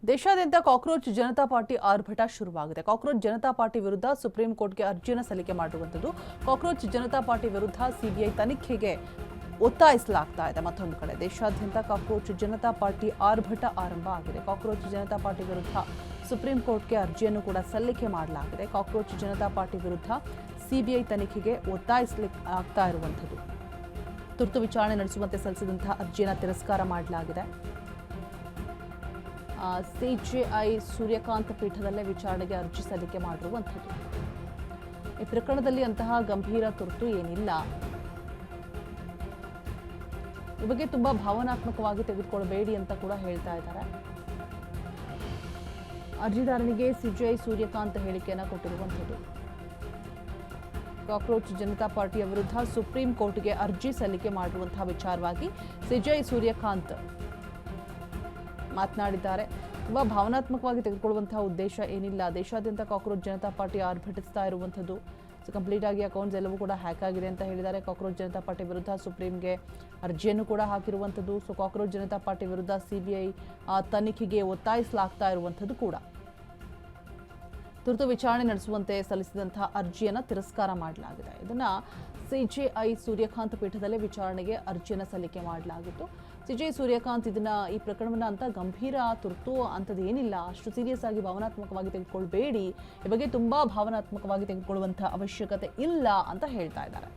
ದೇಶಾದ್ಯಂತ cockroach Janata party ಆರ್ಭಟ ಶುರುವಾಗಿದೆ. ಕಾಕ್ರೋಚ್ ಜನತಾ ಪಾರ್ಟಿ ವಿರುದ್ಧ ಸುಪ್ರೀಂ ಕೋರ್ಟ್ಗೆ ಅರ್ಜಿಯನ್ನು ಸಲ್ಲಿಕೆ ಮಾಡಿರುವಂಥದ್ದು. ಕಾಕ್ರೋಚ್ ಜನತಾ ಪಾರ್ಟಿ ವಿರುದ್ಧ ಸಿಬಿಐ ತನಿಖೆಗೆ ಒತ್ತಾಯಿಸಲಾಗ್ತಾ ಇದೆ. ಮತ್ತೊಂದು ಕಡೆ ದೇಶಾದ್ಯಂತ ಕಾಕ್ರೋಚ್ ಜನತಾ ಪಾರ್ಟಿ ಆರ್ಭಟ ಆರಂಭ ಆಗಿದೆ. ಕಾಕ್ರೋಚ್ ಜನತಾ ಪಾರ್ಟಿ ವಿರುದ್ಧ ಸುಪ್ರೀಂ ಕೋರ್ಟ್ಗೆ ಅರ್ಜಿಯನ್ನು ಕೂಡ ಸಲ್ಲಿಕೆ ಮಾಡಲಾಗಿದೆ. ಕಾಕ್ರೋಚ್ ಜನತಾ ಪಾರ್ಟಿ ವಿರುದ್ಧ ಸಿಬಿಐ ತನಿಖೆಗೆ ಒತ್ತಾಯಿಸಲಾಗ್ತಾ ಇರುವಂಥದ್ದು. ತುರ್ತು ವಿಚಾರಣೆ ನಡೆಸುವಂತೆ ಸಲ್ಲಿಸಿದಂತಹ ಅರ್ಜಿಯನ್ನು ತಿರಸ್ಕಾರ ಮಾಡಲಾಗಿದೆ. ಸಿಜೆಐ ಸೂರ್ಯಕಾಂತ್ ಪೀಠದಲ್ಲೇ ವಿಚಾರಣೆಗೆ ಅರ್ಜಿ ಸಲ್ಲಿಕೆ ಮಾಡಿರುವಂಥದ್ದು. ಈ ಪ್ರಕರಣದಲ್ಲಿ ಅಂತಹ ಗಂಭೀರ ತುರ್ತು ಏನಿಲ್ಲ. ಈ ಬಗ್ಗೆ ತುಂಬಾ ಭಾವನಾತ್ಮಕವಾಗಿ ತೆಗೆದುಕೊಳ್ಳಬೇಡಿ ಅಂತ ಕೂಡ ಹೇಳ್ತಾ ಇದ್ದಾರೆ. ಅರ್ಜಿದಾರನಿಗೆ ಸಿಜೆಐ ಸೂರ್ಯಕಾಂತ್ ಹೇಳಿಕೆಯನ್ನು ಕೊಟ್ಟಿರುವಂಥದ್ದು. ಕಾಕ್ರೋಚ್ ಜನತಾ ಪಾರ್ಟಿಯ ವಿರುದ್ಧ ಸುಪ್ರೀಂ ಕೋರ್ಟ್ಗೆ ಅರ್ಜಿ ಸಲ್ಲಿಕೆ ಮಾಡಿರುವಂತಹ ವಿಚಾರವಾಗಿ ಸಿಜೆಐ ಸೂರ್ಯಕಾಂತ್ ಮಾತನಾಡಿದ್ದಾರೆ. ತುಂಬಾ ಭಾವನಾತ್ಮಕವಾಗಿ ತೆಗೆದುಕೊಳ್ಳುವಂತಹ ಉದ್ದೇಶ ಏನಿಲ್ಲ. ದೇಶಾದ್ಯಂತ ಕಾಕ್ರೋಚ್ ಜನತಾ ಪಾರ್ಟಿ ಆರ್ಭಟಿಸ್ತಾ ಇರುವಂಥದ್ದು. ಕಂಪ್ಲೀಟ್ ಆಗಿ ಅಕೌಂಟ್ಸ್ ಎಲ್ಲವೂ ಕೂಡ ಹ್ಯಾಕ್ ಆಗಿದೆ ಅಂತ ಹೇಳಿದ್ದಾರೆ. ಕಾಕ್ರೋಚ್ ಜನತಾ ಪಾರ್ಟಿ ವಿರುದ್ಧ ಸುಪ್ರೀಂಗೆ ಅರ್ಜಿಯನ್ನು ಕೂಡ ಹಾಕಿರುವಂಥದ್ದು. ಕಾಕ್ರೋಚ್ ಜನತಾ ಪಾರ್ಟಿ ವಿರುದ್ಧ ಸಿಬಿಐ ತನಿಖೆಗೆ ಒತ್ತಾಯಿಸಲಾಗ್ತಾ ಇರುವಂಥದ್ದು ಕೂಡ. ತುರ್ತು ವಿಚಾರಣೆ ನಡೆಸುವಂತೆ ಸಲ್ಲಿಸಿದಂತಹ ಅರ್ಜಿಯನ್ನು ತಿರಸ್ಕಾರ ಮಾಡಲಾಗಿದೆ. ಇದನ್ನ ಸಿಜೆಐ ಸೂರ್ಯಕಾಂತ್ ಪೀಠದಲ್ಲೇ ವಿಚಾರಣೆಗೆ ಅರ್ಜಿಯನ್ನು ಸಲ್ಲಿಕೆ ಮಾಡಲಾಗಿತ್ತು. ಸಿಜೆಐ ಸೂರ್ಯಕಾಂತ್ ಈ ಪ್ರಕರಣವನ್ನು ಅಂತ ಗಂಭೀರ ತುರ್ತು ಅಂತದ್ದು ಏನಿಲ್ಲ, ಅಷ್ಟು ಸೀರಿಯಸ್ ಆಗಿ ಭಾವನಾತ್ಮಕವಾಗಿ ತೆಗೆದುಕೊಳ್ಬೇಡಿ, ಈ ಬಗ್ಗೆ ತುಂಬಾ ಭಾವನಾತ್ಮಕವಾಗಿ ತೆಗೆದುಕೊಳ್ಳುವಂತಹ ಅವಶ್ಯಕತೆ ಇಲ್ಲ ಅಂತ ಹೇಳ್ತಾ ಇದ್ದಾರೆ.